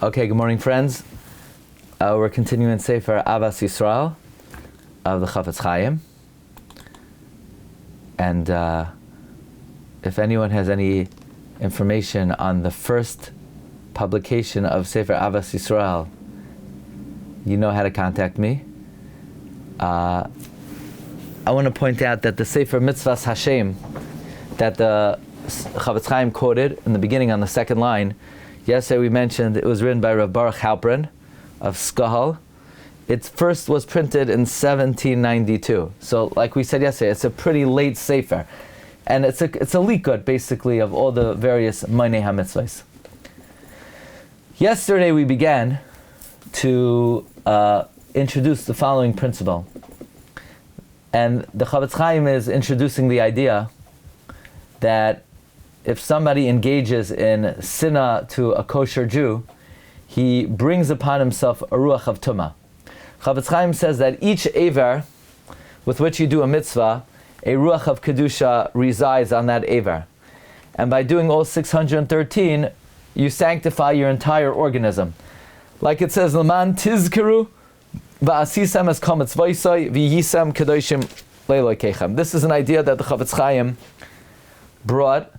Okay, good morning, friends. We're continuing Sefer Ahavas Yisroel of the Chafetz Chaim. And if anyone has any information on the first publication of Sefer Ahavas Yisroel, you know how to contact me. I want to point out that the Sefer Mitzvahs Hashem that the Chafetz Chaim quoted in the beginning on the second line, yesterday we mentioned it was written by Rav Baruch Halpern of Skahal. It first was printed in 1792. So like we said yesterday, it's a pretty late Sefer. And it's a likut, basically, of all the various Meinei HaMitzvahs. Yesterday we began to introduce the following principle. And the Chafetz Chaim is introducing the idea that if somebody engages in sinah to a kosher Jew, he brings upon himself a ruach of tumah. Chafetz Chaim says that each aver with which you do a mitzvah, a ruach of kedusha resides on that aver. And by doing all 613, you sanctify your entire organism. Like it says, Laman tizkeru va'asisam es kometz voisoi v'yisam kedoshim leiloi kechem. This is an idea that the Chafetz Chaim brought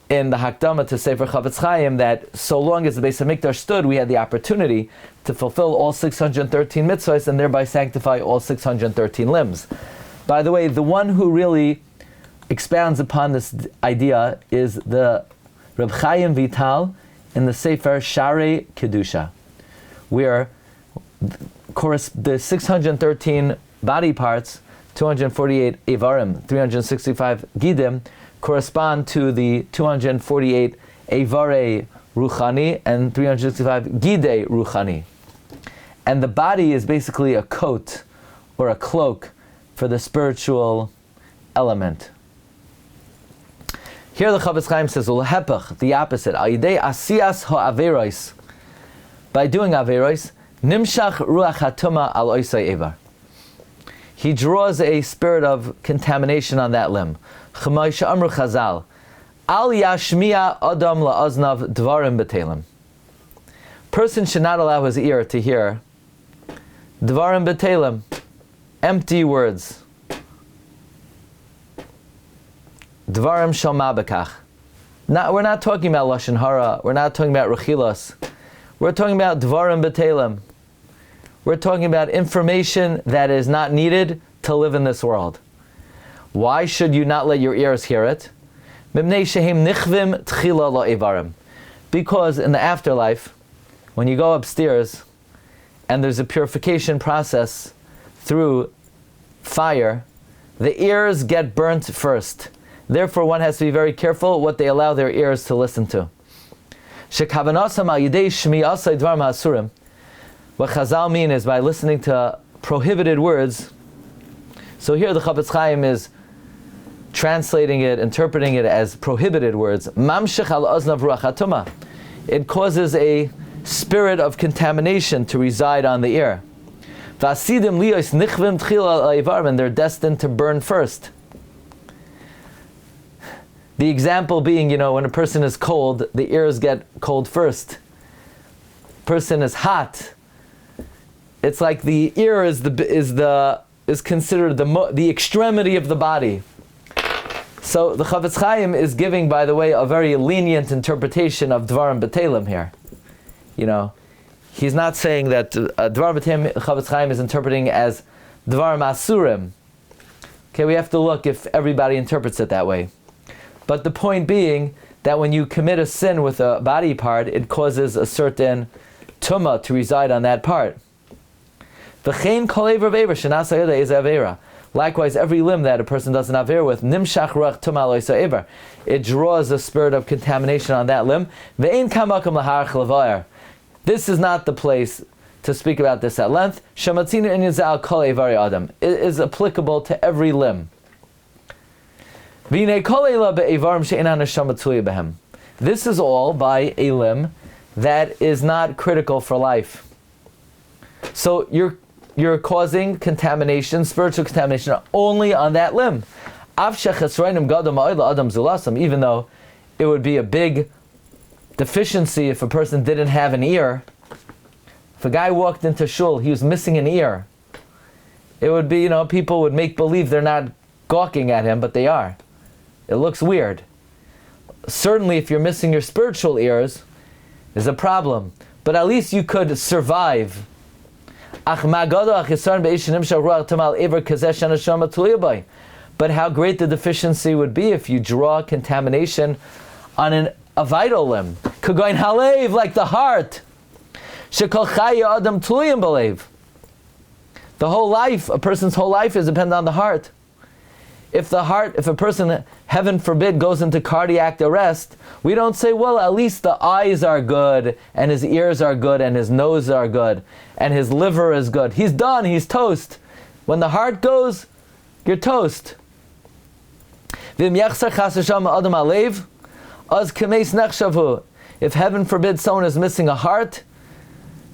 in the Hakdama to Sefer Chafetz Chaim, that so long as the Beis HaMikdash stood, we had the opportunity to fulfill all 613 mitzvahs and thereby sanctify all 613 limbs. By the way, the one who really expounds upon this idea is the Reb Chaim Vital in the Sefer Sharei Kedusha, where the 613 body parts, 248 Evarim, 365 Gidim, correspond to the 248 Evarei Ruchani and 365 Gidei Ruchani. And the body is basically a coat or a cloak for the spiritual element. Here the Chafetz Chaim says, Ulhepach, the opposite, Ayidei Asiyas Ha'averos. By doing Averos, Nimshach Ruach HaTumah Al Oisai Evar. He draws a spirit of contamination on that limb. Ch'may Amru Chazal, Al Yashmiya Adam LaAznav Dvarim B'Telim. Person should not allow his ear to hear Dvarim B'Telim, empty words. Dvarim Shoma B'Kach. We're not talking about Lashon Hara, we're not talking about Rechilos. We're talking about Dvarim B'Telim. We're talking about information that is not needed to live in this world. Why should you not let your ears hear it? Because in the afterlife, when you go upstairs and there's a purification process through fire, the ears get burnt first. Therefore, one has to be very careful what they allow their ears to listen to. What Chazal mean is by listening to prohibited words. So here the Chafetz Chaim is translating it, interpreting it as prohibited words. Mamshech al oznav ruach hatumah. It causes a spirit of contamination to reside on the ear. Vasidim liyos nichvim tchil al ivarim, and they're destined to burn first. The example being, when a person is cold, the ears get cold first. Person is hot. It's like the ear is considered the extremity of the body. So the Chafetz Chaim is giving, by the way, a very lenient interpretation of Dvarim B'Telim here. He's not saying that Dvarim B'Telim Chafetz Chaim is interpreting as Dvarim Asurim. Okay, we have to look if everybody interprets it that way. But the point being that when you commit a sin with a body part, it causes a certain tumah to reside on that part. Likewise, every limb that a person doesn't have air with, nimshach ruach tumah lo yisa, it draws a spirit of contamination on that limb. This is not the place to speak about this at length. It is applicable to every limb. This is all by a limb that is not critical for life. So you're causing contamination, spiritual contamination, only on that limb. Even though it would be a big deficiency if a person didn't have an ear. If a guy walked into shul, he was missing an ear. It would be, people would make believe they're not gawking at him, but they are. It looks weird. Certainly if you're missing your spiritual ears, is a problem. But at least you could survive. But how great the deficiency would be if you draw contamination on a vital limb. Like the heart. The whole life, a person's whole life is dependent on the heart. If a person, heaven forbid, goes into cardiac arrest, we don't say, well, at least the eyes are good, and his ears are good, and his nose are good, and his liver is good. He's done, he's toast. When the heart goes, you're toast. If heaven forbid someone is missing a heart,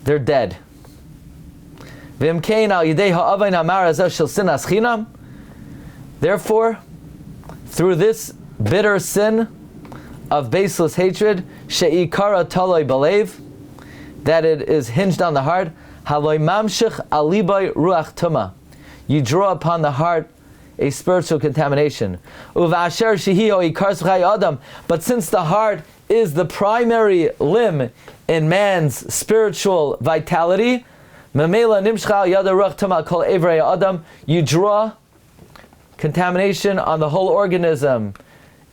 they're dead. Therefore, through this bitter sin of baseless hatred, she'ikara taloi balev, that it is hinged on the heart, haloi mamshich alibai ruach tuma, you draw upon the heart a spiritual contamination. Uvasher shehiho ikar s'chai adam, but since the heart is the primary limb in man's spiritual vitality, memela nimshcha yada ruach tuma kol evrei adam, you draw contamination on the whole organism.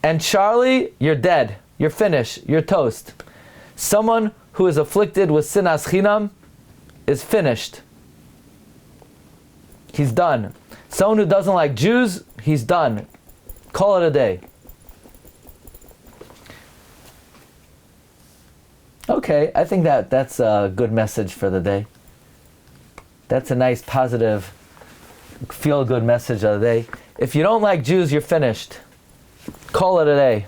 And Charlie, you're dead. You're finished. You're toast. Someone who is afflicted with sinas chinam is finished. He's done. Someone who doesn't like Jews, he's done. Call it a day. Okay, I think that's a good message for the day. That's a nice, positive, feel-good message of the day. If you don't like Jews, you're finished. Call it a day.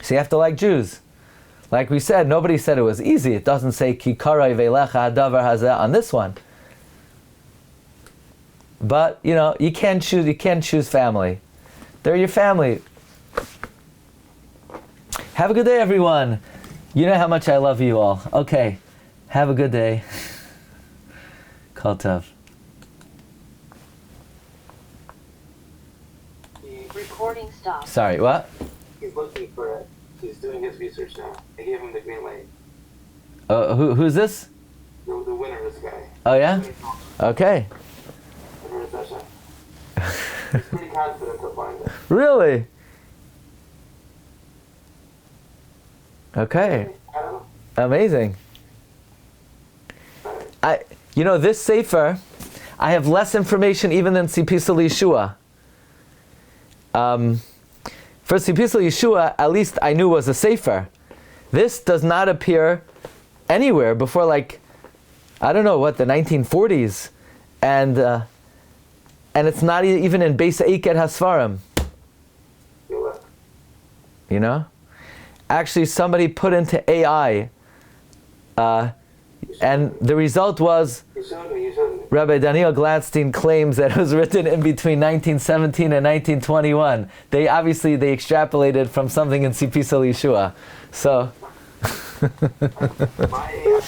So you have to like Jews. Like we said, nobody said it was easy. It doesn't say Kikarai Velecha Davar Hazeh on this one. But you can't choose family. They're your family. Have a good day, everyone. You know how much I love you all. Okay. Have a good day. Kol tov. Recording stopped. Sorry, what? He's looking for it. He's doing his research now. I gave him the green light. Who's this? The winner, this guy. Oh yeah? Okay. He's pretty confident to find it. Really? Okay. I don't know. Amazing. This Sefer, I have less information even than Sipisal Yeshua. For Sipisal Yeshua, at least I knew was a Sefer. This does not appear anywhere before, the 1940s, and it's not even in Beis Eiket Hasfarim. Actually, somebody put into AI, and the result was Rabbi Daniel Glatstein claims that it was written in between 1917 and 1921. They extrapolated from something in Sipisal Yeshua. So. My AI